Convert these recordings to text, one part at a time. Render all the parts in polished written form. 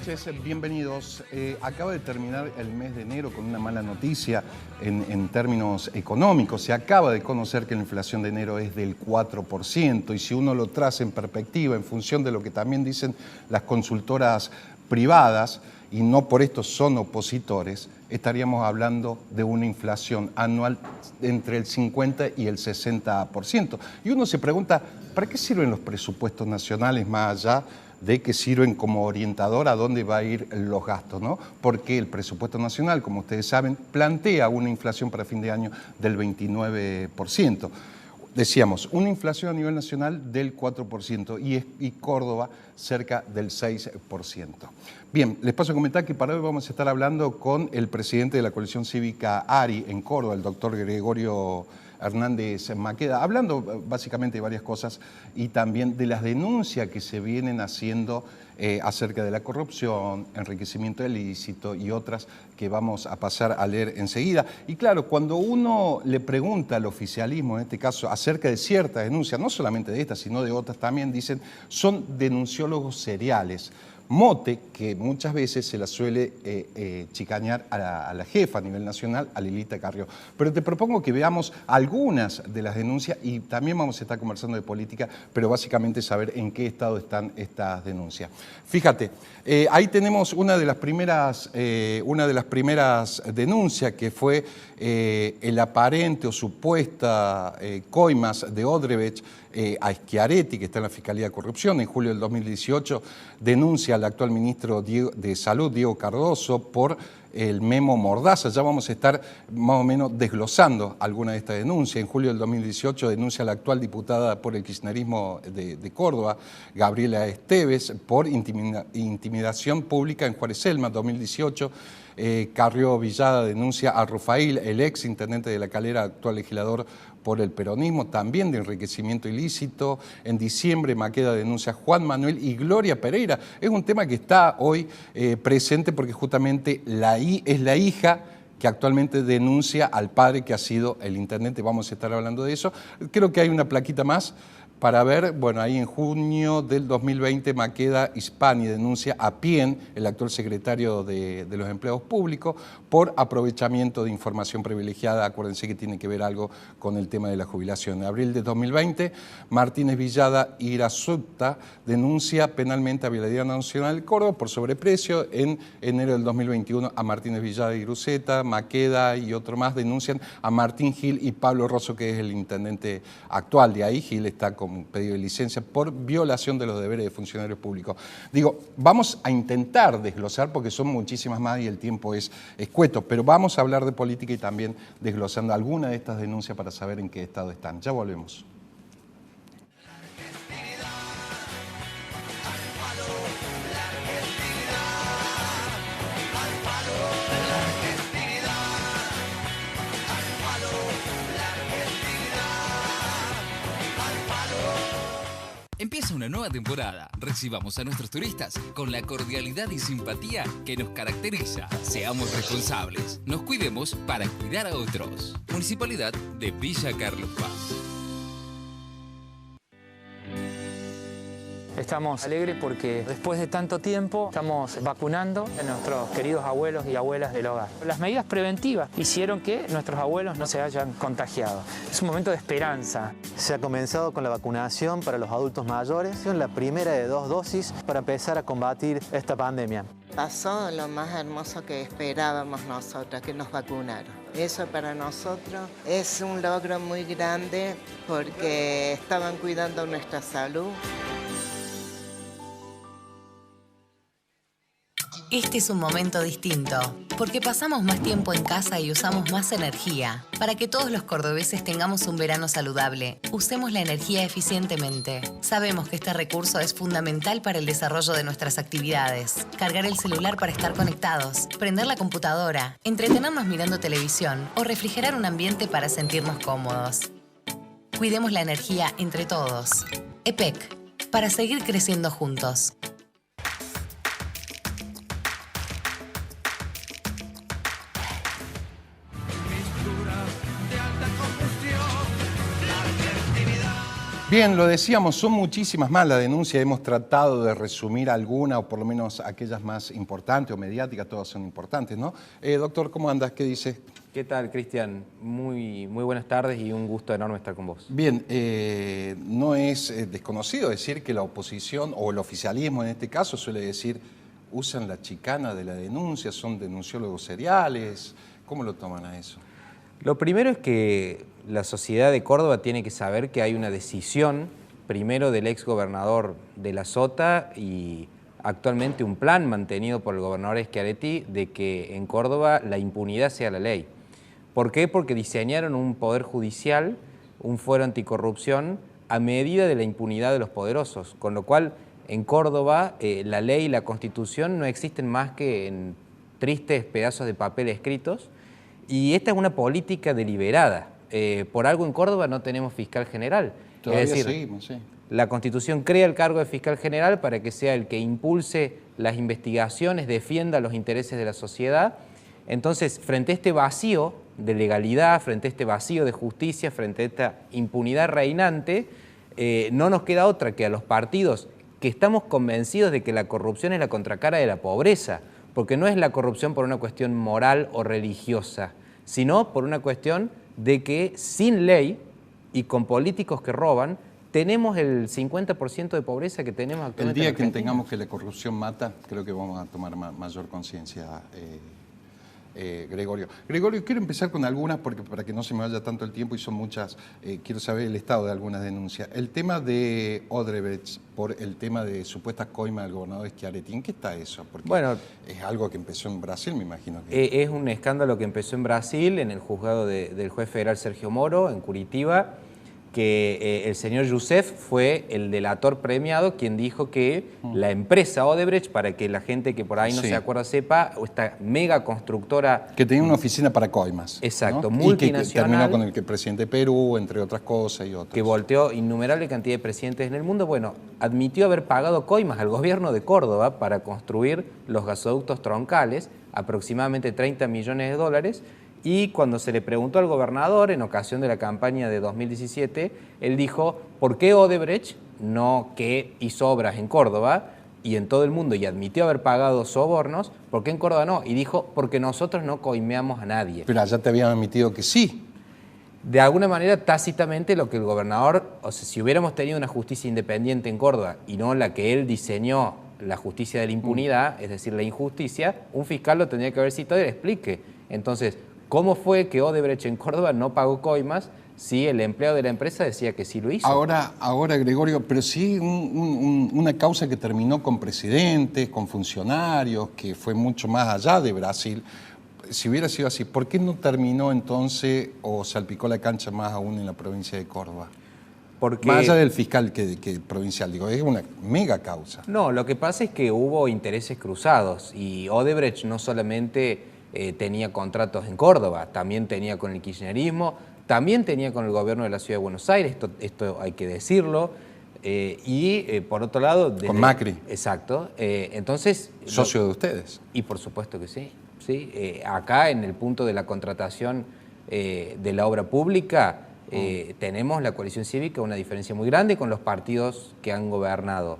noches, bienvenidos. Acaba de terminar el mes de enero con una mala noticia en términos económicos. Se acaba de conocer que la inflación de enero es del 4% y si uno lo traza en perspectiva, en función de lo que también dicen las consultoras privadas, y no por esto son opositores, estaríamos hablando de una inflación anual entre el 50 y el 60%. Y uno se pregunta, ¿para qué sirven los presupuestos nacionales más allá de que sirven como orientador a dónde va a ir los gastos, ¿no? Porque el presupuesto nacional, como ustedes saben, plantea una inflación para fin de año del 29%. Decíamos, una inflación a nivel nacional del 4% y Córdoba cerca del 6%. Bien, les paso a comentar que para hoy vamos a estar hablando con el presidente de la coalición cívica ARI en Córdoba, el doctor Gregorio Hernández Maqueda, hablando básicamente de varias cosas y también de las denuncias que se vienen haciendo acerca de la corrupción, enriquecimiento ilícito y otras que vamos a pasar a leer enseguida. Y claro, cuando uno le pregunta al oficialismo, en este caso, acerca de ciertas denuncias, no solamente de estas, sino de otras también, dicen, son denunciólogos seriales. Mote que muchas veces se la suele chicañar a la jefa a nivel nacional, a Lilita Carrió. Pero te propongo que veamos algunas de las denuncias y también vamos a estar conversando de política, pero básicamente saber en qué estado están estas denuncias. Fíjate, ahí tenemos una de las primeras denuncias que fue el aparente o supuesta coimas de Odebrecht a Schiaretti, que está en la Fiscalía de Corrupción. En julio del 2018 denuncia al actual ministro de Salud, Diego Cardoso, por el memo Mordaza. Ya vamos a estar más o menos desglosando alguna de estas denuncias. En julio del 2018 denuncia a la actual diputada por el kirchnerismo de Córdoba, Gabriela Esteves, por intimidación pública en Juárez Celma. 2018, Carrió Villada denuncia a Rufail, el ex intendente de La Calera, actual legislador por el peronismo, también de enriquecimiento ilícito. En diciembre, Maqueda denuncia a Juan Manuel y Gloria Pereira. Es un tema que está hoy presente porque justamente es la hija que actualmente denuncia al padre que ha sido el intendente. Vamos a estar hablando de eso. Creo que hay una plaquita más para ver, bueno, ahí en junio del 2020 Maqueda Hispani denuncia a Pien, el actual secretario de los empleados públicos, por aprovechamiento de información privilegiada. Acuérdense que tiene que ver algo con el tema de la jubilación. En abril de 2020, Martínez Villada Irazuta denuncia penalmente a Vialidad Nacional de Córdoba por sobreprecio. En enero del 2021 a Martínez Villada Iruceta, Maqueda y otro más denuncian a Martín Gil y Pablo Rosso, que es el intendente actual de ahí. Gil está con pedido de licencia por violación de los deberes de funcionarios públicos. Digo, vamos a intentar desglosar porque son muchísimas más y el tiempo es escueto, pero vamos a hablar de política y también desglosando alguna de estas denuncias para saber en qué estado están. Ya volvemos. Empieza una nueva temporada. Recibamos a nuestros turistas con la cordialidad y simpatía que nos caracteriza. Seamos responsables. Nos cuidemos para cuidar a otros. Municipalidad de Villa Carlos Paz. Estamos alegres porque después de tanto tiempo estamos vacunando a nuestros queridos abuelos y abuelas del hogar. Las medidas preventivas hicieron que nuestros abuelos no se hayan contagiado. Es un momento de esperanza. Se ha comenzado con la vacunación para los adultos mayores, la primera de 2 dosis para empezar a combatir esta pandemia. Pasó lo más hermoso que esperábamos nosotros, que nos vacunaron. Eso para nosotros es un logro muy grande porque estaban cuidando nuestra salud. Este es un momento distinto, porque pasamos más tiempo en casa y usamos más energía. Para que todos los cordobeses tengamos un verano saludable, usemos la energía eficientemente. Sabemos que este recurso es fundamental para el desarrollo de nuestras actividades. Cargar el celular para estar conectados, prender la computadora, entretenernos mirando televisión o refrigerar un ambiente para sentirnos cómodos. Cuidemos la energía entre todos. EPEC, para seguir creciendo juntos. Bien, lo decíamos, son muchísimas más las denuncias, hemos tratado de resumir alguna o por lo menos aquellas más importantes o mediáticas, todas son importantes, ¿no? Doctor, ¿cómo andas? ¿Qué dices? ¿Qué tal, Cristian? Muy buenas tardes y un gusto enorme estar con vos. Bien, no es desconocido decir que la oposición o el oficialismo en este caso suele decir usan la chicana de la denuncia, son denunciólogos seriales. ¿Cómo lo toman a eso? Lo primero es que la sociedad de Córdoba tiene que saber que hay una decisión, primero del exgobernador de la Sota y actualmente un plan mantenido por el gobernador Schiaretti de que en Córdoba la impunidad sea la ley. ¿Por qué? Porque diseñaron un poder judicial, un fuero anticorrupción, a medida de la impunidad de los poderosos, con lo cual en Córdoba la ley y la Constitución no existen más que en tristes pedazos de papel escritos, y esta es una política deliberada. Por algo en Córdoba no tenemos fiscal general. Todavía es decir, seguimos, sí. La Constitución crea el cargo de fiscal general para que sea el que impulse las investigaciones, defienda los intereses de la sociedad. Entonces, frente a este vacío de legalidad, frente a este vacío de justicia, frente a esta impunidad reinante, no nos queda otra que a los partidos que estamos convencidos de que la corrupción es la contracara de la pobreza, porque no es la corrupción por una cuestión moral o religiosa, sino por una cuestión de que sin ley y con políticos que roban, tenemos el 50% de pobreza que tenemos actualmente. El día en que Argentina. entendamos que la corrupción mata, creo que vamos a tomar mayor conciencia, Gregorio. Gregorio, quiero empezar con algunas, porque para que no se me vaya tanto el tiempo, y son muchas, quiero saber el estado de algunas denuncias. El tema de Odebrecht, por el tema de supuestas coimas del gobernador Schiaretti, ¿en qué está eso? Porque bueno, es algo que empezó en Brasil, me imagino. Que... Es un escándalo que empezó en Brasil, en el juzgado del juez federal Sergio Moro, en Curitiba, que el señor Youssef fue el delator premiado quien dijo que la empresa Odebrecht, para que la gente que por ahí no se acuerda sepa, esta mega constructora... Que tenía una oficina para coimas. Exacto, ¿no? multinacional. Y que terminó con el que presidente de Perú, entre otras cosas y otras. Que volteó innumerable cantidad de presidentes en el mundo. Bueno, admitió haber pagado coimas al gobierno de Córdoba para construir los gasoductos troncales, aproximadamente 30 millones de dólares, y cuando se le preguntó al gobernador en ocasión de la campaña de 2017, él dijo, ¿por qué Odebrecht no que hizo obras en Córdoba y en todo el mundo y admitió haber pagado sobornos? ¿Por qué en Córdoba no? Y dijo, porque nosotros no coimeamos a nadie. Pero allá te habían admitido que sí. De alguna manera, tácitamente, lo que el gobernador, o sea, si hubiéramos tenido una justicia independiente en Córdoba y no la que él diseñó, la justicia de la impunidad, es decir, la injusticia, un fiscal lo tendría que haber citado y le explique. Entonces, ¿cómo fue que Odebrecht en Córdoba no pagó coimas si el empleado de la empresa decía que sí lo hizo? Ahora Gregorio, pero sí una causa que terminó con presidentes, con funcionarios, que fue mucho más allá de Brasil. Si hubiera sido así, ¿por qué no terminó entonces o salpicó la cancha más aún en la provincia de Córdoba? Porque, más allá del fiscal que provincial, digo, es una mega causa. No, lo que pasa es que hubo intereses cruzados y Odebrecht no solamente tenía contratos en Córdoba, también tenía con el kirchnerismo, también tenía con el gobierno de la Ciudad de Buenos Aires, esto hay que decirlo, por otro lado... Con Macri. Exacto. Entonces... Socio de ustedes. Y por supuesto que sí. ¿Sí? Acá en el punto de la contratación de la obra pública tenemos la coalición cívica una diferencia muy grande con los partidos que han gobernado.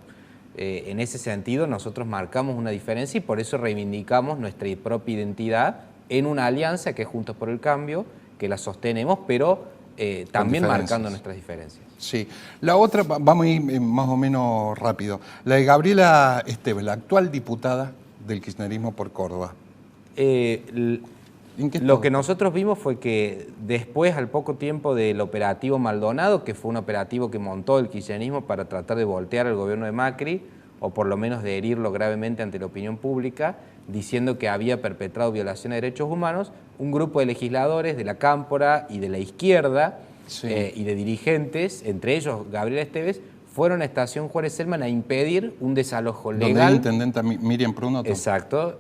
En ese sentido nosotros marcamos una diferencia y por eso reivindicamos nuestra propia identidad en una alianza que es Juntos por el Cambio, que la sostenemos, pero también marcando nuestras diferencias. Sí. La otra, vamos a ir más o menos rápido, la de Gabriela Esteves, la actual diputada del kirchnerismo por Córdoba. Lo que nosotros vimos fue que después, al poco tiempo del operativo Maldonado, que fue un operativo que montó el kirchnerismo para tratar de voltear al gobierno de Macri, o por lo menos de herirlo gravemente ante la opinión pública, diciendo que había perpetrado violaciones de derechos humanos, un grupo de legisladores de la Cámpora y de la izquierda y de dirigentes, entre ellos Gabriela Esteves, fueron a Estación Juárez Selman a impedir un desalojo legal. Donde la intendenta Miriam Prunoto. Exacto,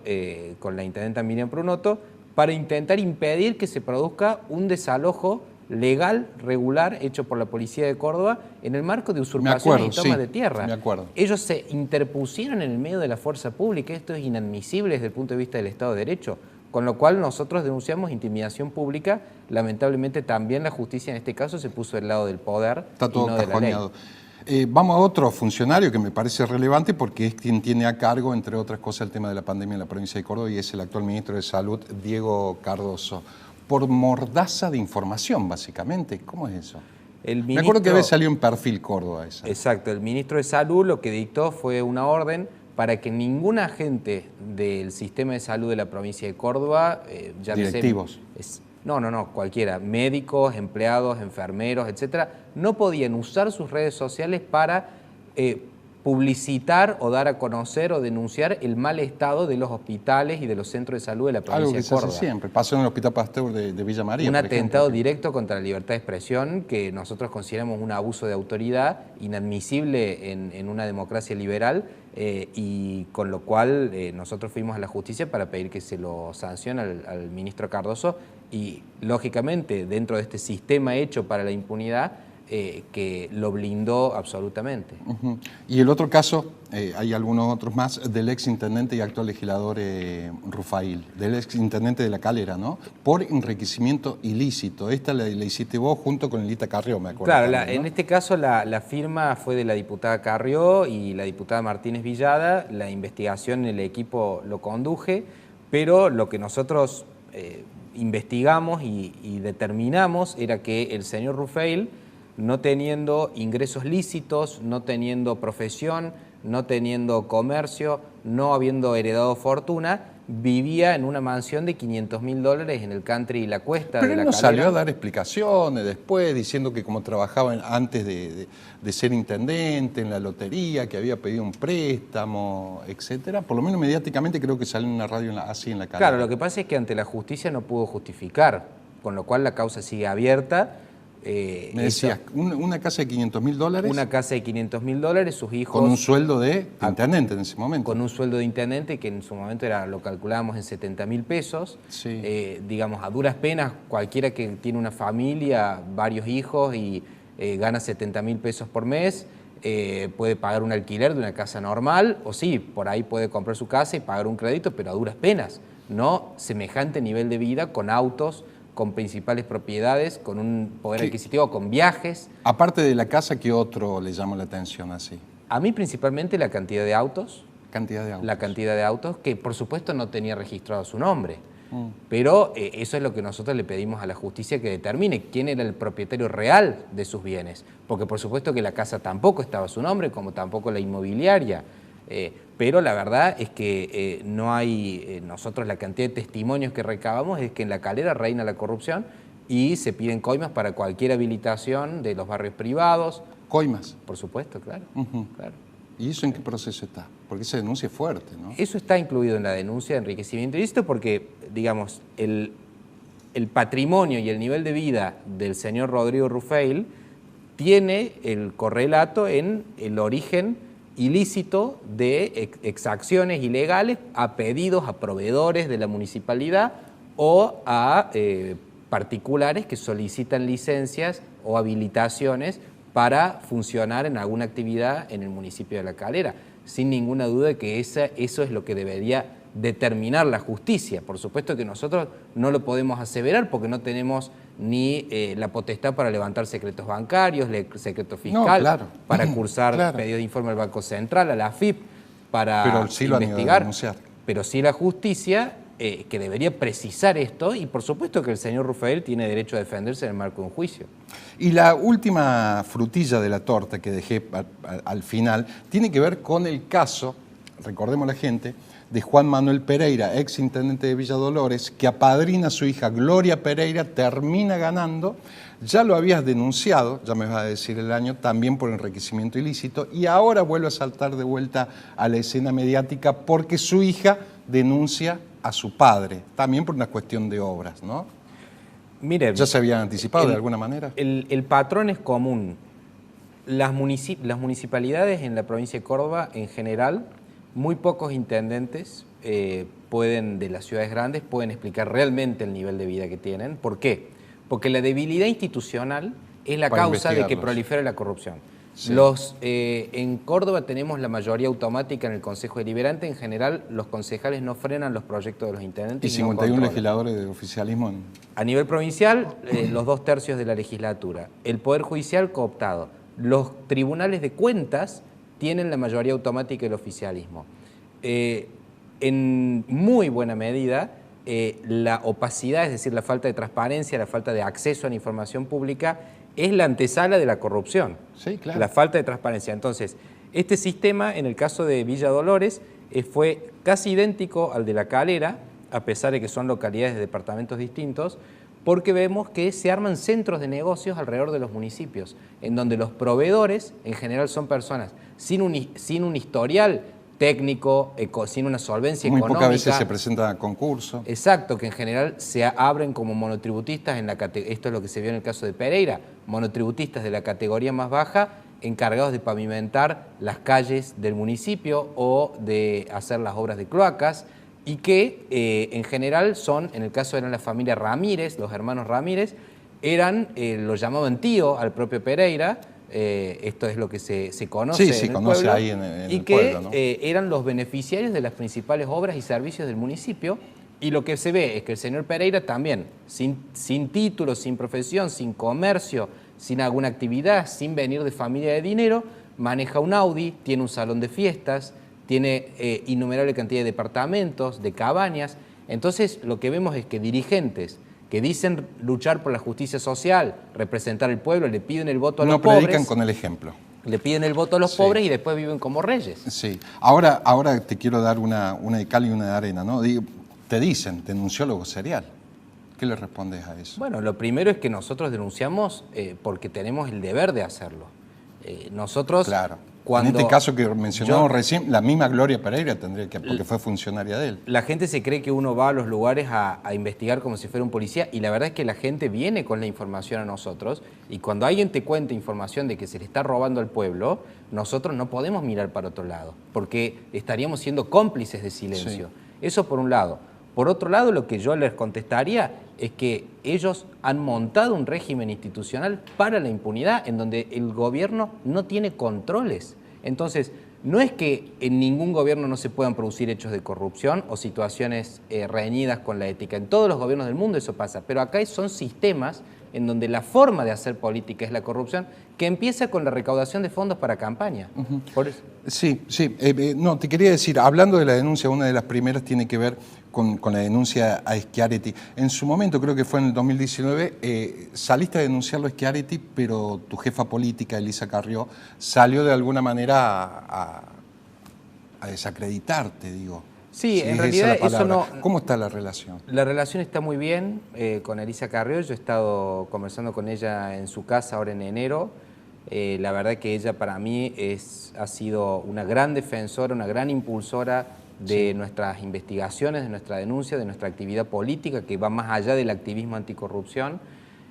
con la intendenta Miriam Prunoto, para intentar impedir que se produzca un desalojo legal, regular, hecho por la policía de Córdoba en el marco de usurpaciones y tomas de tierra. Me acuerdo. Ellos se interpusieron en el medio de la fuerza pública. Esto es inadmisible desde el punto de vista del Estado de Derecho. Con lo cual nosotros denunciamos intimidación pública. Lamentablemente también la justicia en este caso se puso del lado del poder. Está todo y no de la ley. cajoneado. Vamos a otro funcionario que me parece relevante porque es quien tiene a cargo, entre otras cosas, el tema de la pandemia en la provincia de Córdoba y es el actual ministro de Salud, Diego Cardoso. Por mordaza de información, básicamente. ¿Cómo es eso? Me acuerdo que había salido en Perfil Córdoba esa. Exacto. El ministro de Salud lo que dictó fue una orden para que ningún agente del sistema de salud de la provincia de Córdoba, directivos. No, cualquiera, médicos, empleados, enfermeros, etcétera, no podían usar sus redes sociales para publicitar o dar a conocer o denunciar el mal estado de los hospitales y de los centros de salud de la provincia de Córdoba. Algo que se hace siempre, pasó en el Hospital Pasteur de Villa María. Un atentado directo contra la libertad de expresión que nosotros consideramos un abuso de autoridad inadmisible en una democracia liberal y con lo cual nosotros fuimos a la justicia para pedir que se lo sancione al ministro Cardoso y lógicamente dentro de este sistema hecho para la impunidad que lo blindó absolutamente. Y el otro caso, hay algunos otros más, del exintendente y actual legislador Rufail, del exintendente de La Calera, ¿no? Por enriquecimiento ilícito. Esta la hiciste vos junto con Lita Carrió, me acuerdo. Claro, también, ¿no? En este caso la firma fue de la diputada Carrió y la diputada Martínez Villada. La investigación, el equipo lo conduje, pero lo que nosotros investigamos y determinamos era que el señor Rufail, no teniendo ingresos lícitos, no teniendo profesión, no teniendo comercio, no habiendo heredado fortuna, vivía en una mansión de $500.000 en el country La Cuesta de La Calera. Pero él no salió a dar explicaciones después, diciendo que como trabajaba antes de ser intendente en la lotería, que había pedido un préstamo, etcétera. Por lo menos mediáticamente creo que salió en una radio así en La Calera. Claro, lo que pasa es que ante la justicia no pudo justificar, con lo cual la causa sigue abierta. Me decías, una casa de $500.000. Una casa de $500.000, sus hijos... Con un sueldo de intendente en ese momento. Con un sueldo de intendente que en su momento lo calculábamos en $70.000. Sí. Digamos, a duras penas, cualquiera que tiene una familia, varios hijos y gana $70.000 por mes, puede pagar un alquiler de una casa normal, o sí, por ahí puede comprar su casa y pagar un crédito, pero a duras penas. No semejante nivel de vida con autos, con principales propiedades, con un poder adquisitivo, con viajes. Aparte de la casa, ¿qué otro le llamó la atención así? A mí principalmente la cantidad de autos. La cantidad de autos, que por supuesto no tenía registrado su nombre. Pero eso es lo que nosotros le pedimos a la justicia que determine quién era el propietario real de sus bienes. Porque por supuesto que la casa tampoco estaba a su nombre, como tampoco la inmobiliaria. Pero la verdad es que no hay, nosotros la cantidad de testimonios que recabamos es que en La Calera reina la corrupción y se piden coimas para cualquier habilitación de los barrios privados. ¿Coimas? Por supuesto, claro. Claro. ¿Y eso en qué proceso está? Porque esa denuncia es fuerte, ¿no? Eso está incluido en la denuncia de enriquecimiento ilícito porque, digamos, el patrimonio y el nivel de vida del señor Rodrigo Rufail tiene el correlato en el origen ilícito de exacciones ilegales a pedidos a proveedores de la municipalidad o a particulares que solicitan licencias o habilitaciones para funcionar en alguna actividad en el municipio de La Calera. Sin ninguna duda de que eso es lo que debería determinar la justicia. Por supuesto que nosotros no lo podemos aseverar porque no tenemos ni la potestad para levantar secretos bancarios, secreto fiscal, para cursar pedido de informe al Banco Central, a la AFIP, para investigar. Pero sí la justicia que debería precisar esto y por supuesto que el señor Rufail tiene derecho a defenderse en el marco de un juicio. Y la última frutilla de la torta que dejé al final tiene que ver con el caso, recordemos a la gente, de Juan Manuel Pereira, ex intendente de Villa Dolores, que apadrina a su hija Gloria Pereira, termina ganando. Ya lo habías denunciado, ya me vas a decir el año, también por enriquecimiento ilícito, y ahora vuelve a saltar de vuelta a la escena mediática porque su hija denuncia a su padre, también por una cuestión de obras, ¿no? Mire, ¿ya se habían anticipado de alguna manera? El patrón es común. Las municipalidades en la provincia de Córdoba, en general, muy pocos intendentes de las ciudades grandes pueden explicar realmente el nivel de vida que tienen. ¿Por qué? Porque la debilidad institucional es la causa de que prolifere la corrupción. Sí. En Córdoba tenemos la mayoría automática en el Consejo Deliberante. En general, los concejales no frenan los proyectos de los intendentes. Y no 51 controlan. legisladores de oficialismo. A nivel provincial, los 2/3 de la legislatura. El Poder Judicial cooptado. Los tribunales de cuentas tienen la mayoría automática del oficialismo. En muy buena medida, la opacidad, es decir, la falta de transparencia, la falta de acceso a la información pública, es la antesala de la corrupción. Sí, claro. La falta de transparencia. Entonces, este sistema, en el caso de Villa Dolores, fue casi idéntico al de La Calera, a pesar de que son localidades de departamentos distintos, porque vemos que se arman centros de negocios alrededor de los municipios, en donde los proveedores, en general, son personas sin un historial técnico, sin una solvencia Muy económica. pocas veces se presentan a concurso. Exacto, que en general se abren como monotributistas, esto es lo que se vio en el caso de Pereira, monotributistas de la categoría más baja, encargados de pavimentar las calles del municipio o de hacer las obras de cloacas, y que en general son, en el caso de la familia Ramírez, los hermanos Ramírez, lo llamaban tío al propio Pereira. Esto es lo que se conoce Sí, en el conoce pueblo, ahí en y el que pueblo, ¿no? eran los beneficiarios de las principales obras y servicios del municipio. Y lo que se ve es que el señor Pereira también, sin título, sin profesión, sin comercio, sin alguna actividad, sin venir de familia de dinero, maneja un Audi, tiene un salón de fiestas, tiene innumerable cantidad de departamentos, de cabañas. Entonces lo que vemos es que dirigentes que dicen luchar por la justicia social, representar al pueblo, le piden el voto a los pobres. No predican con el ejemplo. Le piden el voto a los pobres y después viven como reyes. Sí. Ahora te quiero dar una de cal y una de arena, ¿no? Te dicen denunciólogo serial. ¿Qué le respondes a eso? Bueno, lo primero es que nosotros denunciamos porque tenemos el deber de hacerlo. Nosotros, claro. Cuando en este caso que mencionamos recién, la misma Gloria Pereira tendría que, porque fue funcionaria de él. La gente se cree que uno va a los lugares a investigar como si fuera un policía, y la verdad es que la gente viene con la información a nosotros, y cuando alguien te cuenta información de que se le está robando al pueblo, nosotros no podemos mirar para otro lado, porque estaríamos siendo cómplices de silencio. Sí. Eso por un lado. Por otro lado, lo que yo les contestaría es que ellos han montado un régimen institucional para la impunidad en donde el gobierno no tiene controles. Entonces, no es que en ningún gobierno no se puedan producir hechos de corrupción o situaciones reñidas con la ética. En todos los gobiernos del mundo eso pasa, pero acá son sistemas en donde la forma de hacer política es la corrupción, que empieza con la recaudación de fondos para campaña. Por eso. Sí. No, te quería decir, hablando de la denuncia, una de las primeras tiene que ver con la denuncia a Schiaretti. En su momento, creo que fue en el 2019, saliste a denunciarlo a Schiaretti, pero tu jefa política, Elisa Carrió, salió de alguna manera a desacreditarte, digo. Sí, en realidad eso no... ¿Cómo está la relación? La relación está muy bien con Elisa Carrió. Yo he estado conversando con ella en su casa ahora en enero. La verdad que ella para mí ha sido una gran defensora, una gran impulsora de nuestras investigaciones, de nuestra denuncia, de nuestra actividad política, que va más allá del activismo anticorrupción.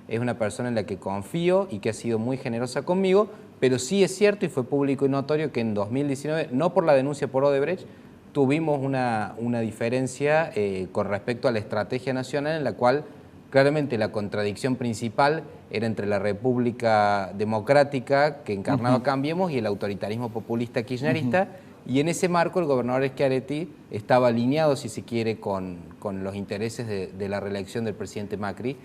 Es una persona en la que confío y que ha sido muy generosa conmigo, pero sí es cierto y fue público y notorio que en 2019, no por la denuncia por Odebrecht, tuvimos una diferencia con respecto a la estrategia nacional, en la cual claramente la contradicción principal era entre la República Democrática que encarnaba Cambiemos y el autoritarismo populista kirchnerista, y en ese marco el gobernador Schiaretti estaba alineado, si se quiere, con los intereses de la reelección del presidente Macri,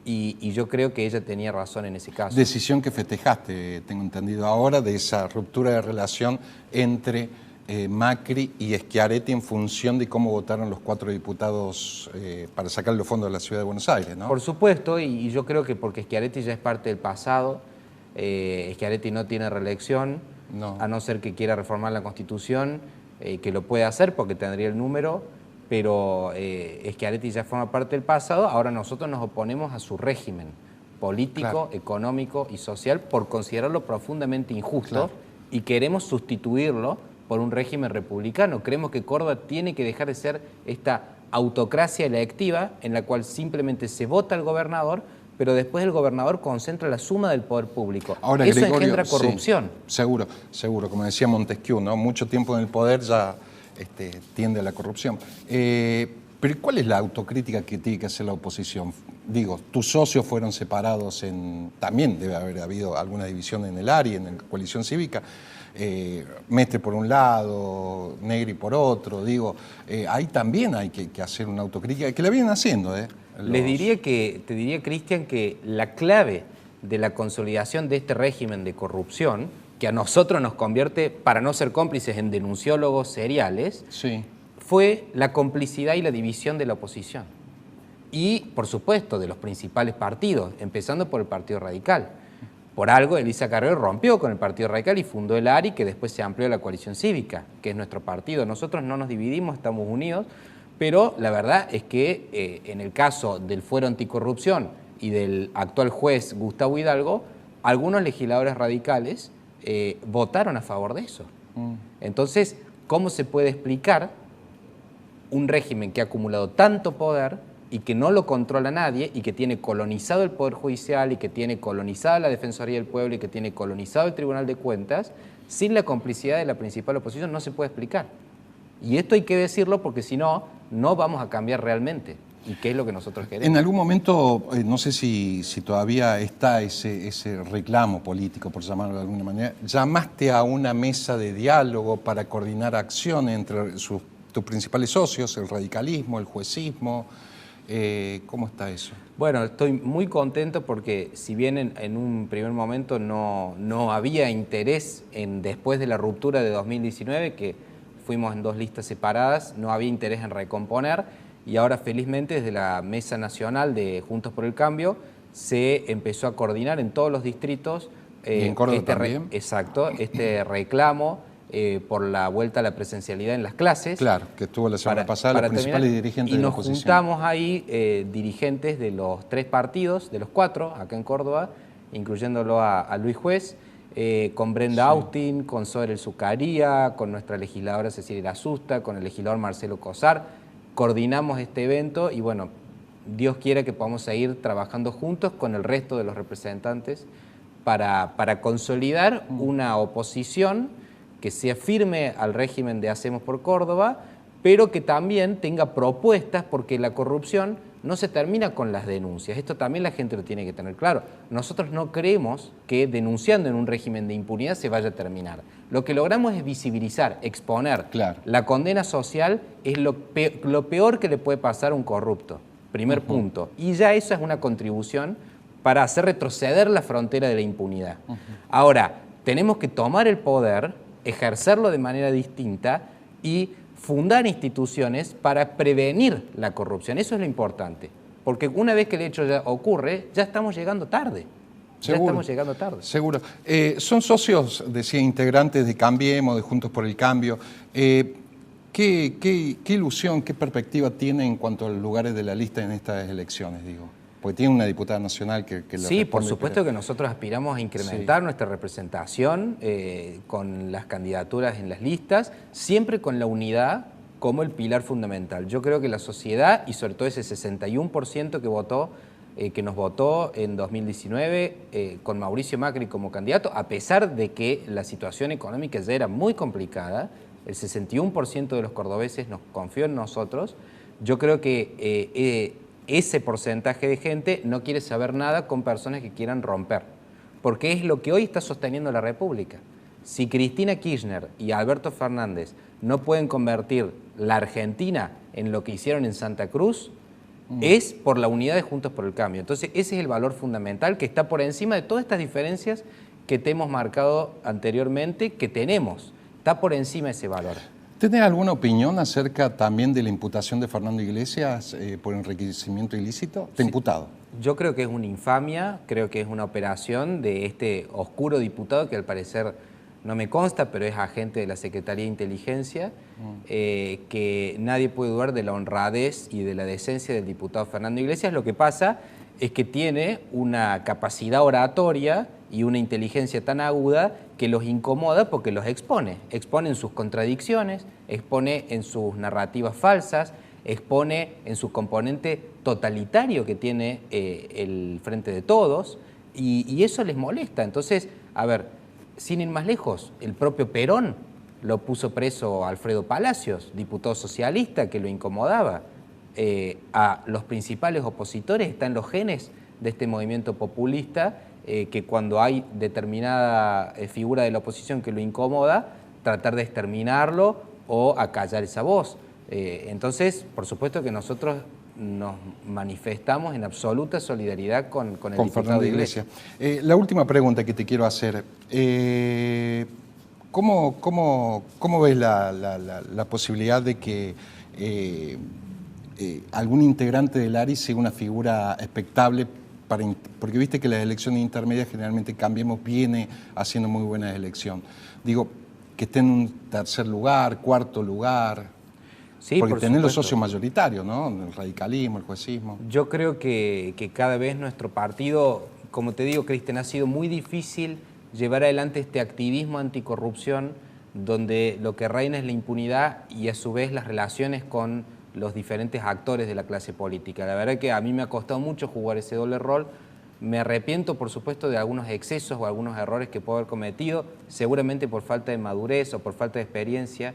y yo creo que ella tenía razón en ese caso. Decisión que festejaste, tengo entendido ahora, de esa ruptura de relación entre Macri y Schiaretti en función de cómo votaron los 4 diputados para sacar los fondos de la Ciudad de Buenos Aires, ¿no? Por supuesto, y yo creo que porque Schiaretti ya es parte del pasado, Schiaretti no tiene reelección, a no ser que quiera reformar la Constitución, que lo puede hacer porque tendría el número, pero Schiaretti ya forma parte del pasado. Ahora nosotros nos oponemos a su régimen político, económico y social por considerarlo profundamente injusto y queremos sustituirlo por un régimen republicano. Creemos que Córdoba tiene que dejar de ser esta autocracia electiva en la cual simplemente se vota al gobernador, pero después el gobernador concentra la suma del poder público. Ahora, eso Gregorio, engendra corrupción. Sí, seguro, como decía Montesquieu, ¿no? Mucho tiempo en el poder ya tiende a la corrupción. Pero ¿cuál es la autocrítica que tiene que hacer la oposición? Digo, tus socios fueron separados también debe haber habido alguna división en el ARI, en la coalición cívica, Mestre por un lado, Negri por otro, digo, ahí también hay que hacer una autocrítica, que la vienen haciendo. Te diría, Cristian, que la clave de la consolidación de este régimen de corrupción, que a nosotros nos convierte, para no ser cómplices, en denunciólogos seriales, sí, fue la complicidad y la división de la oposición. Y, por supuesto, de los principales partidos, empezando por el Partido Radical. Por algo, Elisa Carrió rompió con el Partido Radical y fundó el ARI, que después se amplió a la coalición cívica, que es nuestro partido. Nosotros no nos dividimos, estamos unidos, pero la verdad es que en el caso del Fuero Anticorrupción y del actual juez Gustavo Hidalgo, algunos legisladores radicales votaron a favor de eso. Entonces, ¿cómo se puede explicar un régimen que ha acumulado tanto poder y que no lo controla nadie y que tiene colonizado el Poder Judicial y que tiene colonizada la Defensoría del Pueblo y que tiene colonizado el Tribunal de Cuentas, sin la complicidad de la principal oposición? No se puede explicar. Y esto hay que decirlo porque si no, no vamos a cambiar realmente. ¿Y qué es lo que nosotros queremos? En algún momento, no sé si todavía está ese reclamo político, por llamarlo de alguna manera, llamaste a una mesa de diálogo para coordinar acciones entre tus principales socios, el radicalismo, el juecismo. ¿Cómo está eso? Bueno, estoy muy contento porque si bien en un primer momento no había interés después de la ruptura de 2019, que fuimos en 2 listas separadas, no había interés en recomponer, y ahora felizmente desde la Mesa Nacional de Juntos por el Cambio se empezó a coordinar en todos los distritos. ¿Y en Córdoba también? Exacto, este reclamo por la vuelta a la presencialidad en las clases. Claro, que estuvo la semana pasada los principales dirigentes de la oposición. Y nos juntamos ahí dirigentes de los 3 partidos, de los 4, acá en Córdoba, incluyéndolo a Luis Juez, con Brenda Austin, con Zoe El Zucaría, con nuestra legisladora Cecilia Lasusta, con el legislador Marcelo Cosar. Coordinamos este evento y bueno, Dios quiera que podamos seguir trabajando juntos con el resto de los representantes para consolidar una oposición que sea firme al régimen de Hacemos por Córdoba, pero que también tenga propuestas, porque la corrupción no se termina con las denuncias. Esto también la gente lo tiene que tener claro. Nosotros no creemos que denunciando en un régimen de impunidad se vaya a terminar. Lo que logramos es visibilizar, exponer. Claro. La condena social es lo peor que le puede pasar a un corrupto. Primer punto. Y ya eso es una contribución para hacer retroceder la frontera de la impunidad. Ahora, tenemos que tomar el poder, ejercerlo de manera distinta y fundar instituciones para prevenir la corrupción. Eso es lo importante, porque una vez que el hecho ya ocurre, ya estamos llegando tarde. Seguro, ya estamos llegando tarde. Seguro. Son socios, decía, integrantes de Cambiemos, de Juntos por el Cambio. ¿Qué ilusión, qué perspectiva tiene en cuanto a los lugares de la lista en estas elecciones, digo? Porque tiene una diputada nacional que sí, por supuesto que nosotros aspiramos a incrementar nuestra representación con las candidaturas en las listas, siempre con la unidad como el pilar fundamental. Yo creo que la sociedad, y sobre todo ese 61% que nos votó en 2019 con Mauricio Macri como candidato, a pesar de que la situación económica ya era muy complicada, el 61% de los cordobeses nos confió en nosotros. Yo creo que ese porcentaje de gente no quiere saber nada con personas que quieran romper, porque es lo que hoy está sosteniendo la República. Si Cristina Kirchner y Alberto Fernández no pueden convertir la Argentina en lo que hicieron en Santa Cruz, es por la unidad de Juntos por el Cambio. Entonces ese es el valor fundamental que está por encima de todas estas diferencias que te hemos marcado anteriormente, que tenemos. Está por encima ese valor. ¿Tenés alguna opinión acerca también de la imputación de Fernando Iglesias por enriquecimiento ilícito? ¿Está imputado? Yo creo que es una infamia, creo que es una operación de este oscuro diputado que al parecer no me consta, pero es agente de la Secretaría de Inteligencia, que nadie puede dudar de la honradez y de la decencia del diputado Fernando Iglesias. Lo que pasa es que tiene una capacidad oratoria y una inteligencia tan aguda que los incomoda porque los expone. Expone en sus contradicciones, expone en sus narrativas falsas, expone en su componente totalitario que tiene el Frente de Todos, y eso les molesta. Entonces, a ver, sin ir más lejos, el propio Perón lo puso preso a Alfredo Palacios, diputado socialista que lo incomodaba. a los principales opositores, está en los genes de este movimiento populista, que cuando hay determinada figura de la oposición que lo incomoda, tratar de exterminarlo o acallar esa voz. Entonces, por supuesto que nosotros nos manifestamos en absoluta solidaridad con el diputado Fernando de Iglesias. La última pregunta que te quiero hacer. ¿Cómo ves la posibilidad de que algún integrante del ARI sea una figura expectable? Porque viste que las elecciones intermedias generalmente Cambiemos viene haciendo muy buena elección. Digo, que esté en un tercer lugar, cuarto lugar. Sí, porque por tenés los supuesto. socios mayoritarios, ¿no? El radicalismo, el juecismo. Yo creo que cada vez nuestro partido, como te digo, Cristian, ha sido muy difícil llevar adelante este activismo anticorrupción donde lo que reina es la impunidad y a su vez las relaciones con los diferentes actores de la clase política. La verdad que a mí me ha costado mucho jugar ese doble rol. Me arrepiento, por supuesto, de algunos excesos o algunos errores que puedo haber cometido, seguramente por falta de madurez o por falta de experiencia,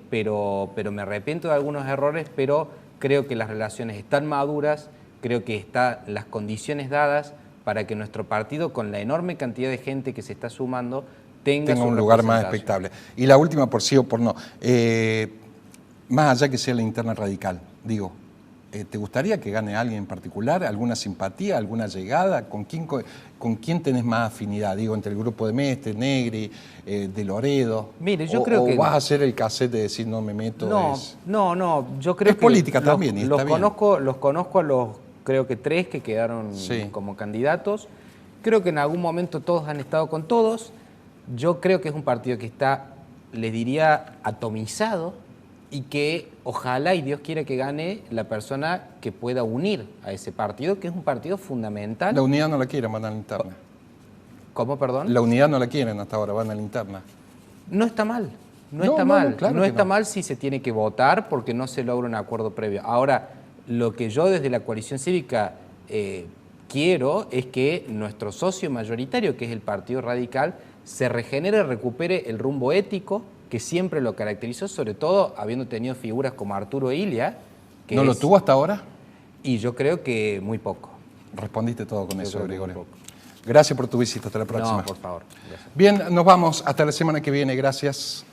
pero me arrepiento de algunos errores, pero creo que las relaciones están maduras, creo que están las condiciones dadas para que nuestro partido, con la enorme cantidad de gente que se está sumando, tenga un lugar más expectable. Y la última, por sí o por no, más allá que sea la interna radical, digo, ¿te gustaría que gane alguien en particular? ¿Alguna simpatía? ¿Alguna llegada? ¿Con quién tenés más afinidad? Digo, entre el grupo de Mestre, Negri, de Loredo. Mire, yo creo que... ¿O vas a hacer el cassette de decir no me meto? No, yo creo que... Es política también, y los está bien. Los conozco a los, creo que 3 que quedaron como candidatos. Creo que en algún momento todos han estado con todos. Yo creo que es un partido que está, les diría, atomizado, y que ojalá y Dios quiera que gane la persona que pueda unir a ese partido, que es un partido fundamental. La unidad no la quieren, van a la interna. ¿Cómo, perdón? La unidad no la quieren hasta ahora, van a la interna. No está mal, no está mal si se tiene que votar porque no se logra un acuerdo previo. Ahora, lo que yo desde la coalición cívica quiero es que nuestro socio mayoritario, que es el Partido Radical, se regenere, recupere el rumbo ético que siempre lo caracterizó, sobre todo habiendo tenido figuras como Arturo Illia. ¿No lo tuvo hasta ahora? Y yo creo que muy poco. Respondiste todo con eso, Gregorio. Gracias por tu visita, hasta la próxima. No, por favor. Gracias. Bien, nos vamos hasta la semana que viene, gracias.